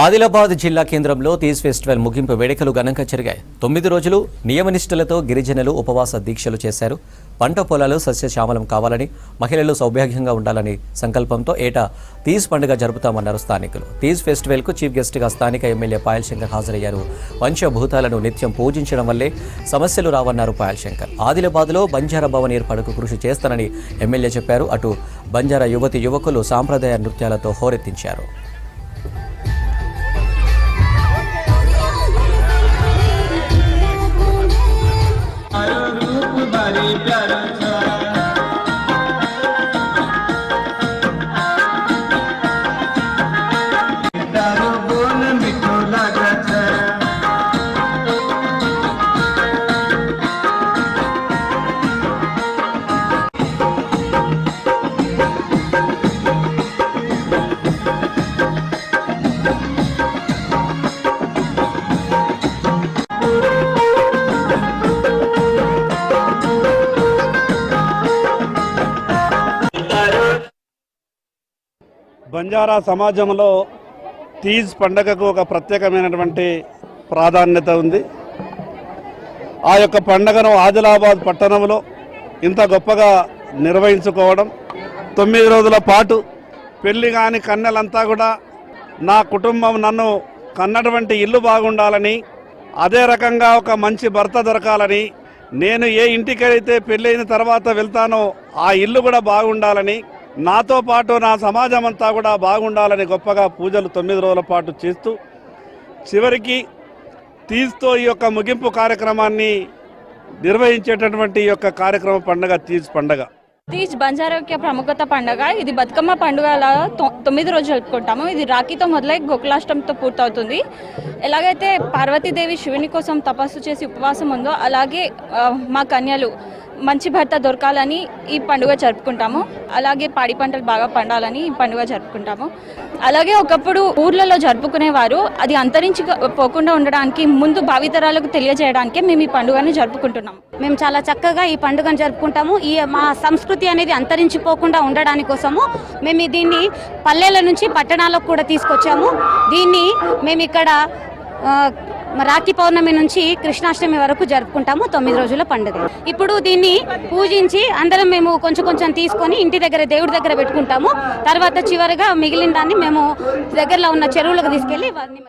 ఆదిలాబాద్ జిల్లా కేంద్రంలో తీజ్ ఫెస్టివల్ ముగింపు వేడుకలు ఘనంగా జరిగాయి. 9 రోజులు నియమనిష్టలతో గిరిజనులు ఉపవాస దీక్షలు చేశారు. పంట పొలాలు సస్యశ్యామలం కావాలని, మహిళలు సౌభాగ్యంగా ఉండాలని సంకల్పంతో ఏటా తీజ్ పండుగ జరుపుతామన్నారు స్థానికులు. తీజ్ ఫెస్టివల్ కు చీఫ్ గెస్ట్ గా స్థానిక ఎమ్మెల్యే పాయల్ శంకర్ హాజరయ్యారు. పంచభూతాలను నిత్యం పూజించడం వల్లే సమస్యలు రావన్నారు పాయల్ శంకర్. ఆదిలాబాద్ లో బంజారా భవన్ ఏర్పాటుకు కృషి చేస్తానని ఎమ్మెల్యే చెప్పారు. అటు బంజారా యువతి యువకులు సాంప్రదాయ నృత్యాలతో హోరెత్తించారు. బంజారా సమాజంలో తీజ్ పండగకు ఒక ప్రత్యేకమైనటువంటి ప్రాధాన్యత ఉంది. ఆ యొక్క పండగను ఆదిలాబాద్ పట్టణంలో ఇంత గొప్పగా నిర్వహించుకోవడం, 9 రోజుల పాటు పెళ్లి కాని కన్నెలంతా కూడా నా కుటుంబం నన్ను కన్నటువంటి ఇల్లు బాగుండాలని, అదే రకంగా ఒక మంచి భర్త దొరకాలని, నేను ఏ ఇంటికైతే పెళ్ళైన తర్వాత వెళ్తానో ఆ ఇల్లు కూడా బాగుండాలని, నాతో పాటు నా సమాజం అంతా కూడా బాగుండాలని గొప్పగా పూజలు 9 రోజుల పాటు చేస్తూ చివరికి తీజ్తో ఈ యొక్క ముగింపు కార్యక్రమాన్ని నిర్వహించేటటువంటి ఈ యొక్క కార్యక్రమ పండుగ తీజ్ పండుగ. తీజ్ బంజారా యొక్క ప్రముఖత పండుగ. ఇది బతుకమ్మ పండుగ 9 రోజులు జరుపుకుంటాము. ఇది రాఖీతో మొదలై గోకులాష్టంతో పూర్తవుతుంది. ఎలాగైతే పార్వతీదేవి శివుని కోసం తపస్సు చేసి ఉపవాసం ఉందో, అలాగే మా కన్యలు మంచి భర్త దొరకాలని ఈ పండుగ జరుపుకుంటాము. అలాగే పాడి పంటలు బాగా పండాలని ఈ పండుగ జరుపుకుంటాము. అలాగే ఒకప్పుడు ఊర్లలో జరుపుకునేవారు, అది అంతరించి పోకుండా ఉండడానికి, ముందు భావితరాలకు తెలియజేయడానికి మేము ఈ పండుగని జరుపుకుంటున్నాము. మేము చాలా చక్కగా ఈ పండుగను జరుపుకుంటాము. ఈ మా సంస్కృతి అనేది అంతరించిపోకుండా ఉండడానికి కోసము మేము దీన్ని పల్లెల నుంచి పట్టణాలకు కూడా తీసుకొచ్చాము. దీన్ని మేము ఇక్కడ రాఖీ పౌర్ణమి నుంచి కృష్ణాష్టమి వరకు జరుపుకుంటాము. 9 రోజుల పండుగ. ఇప్పుడు దీన్ని పూజించి అందరం మేము కొంచెం తీసుకొని ఇంటి దగ్గర దేవుడి దగ్గర పెట్టుకుంటాము. తర్వాత చివరిగా మిగిలిన దాన్ని మేము దగ్గరలో ఉన్న చెరువులకు తీసుకెళ్లి వారిని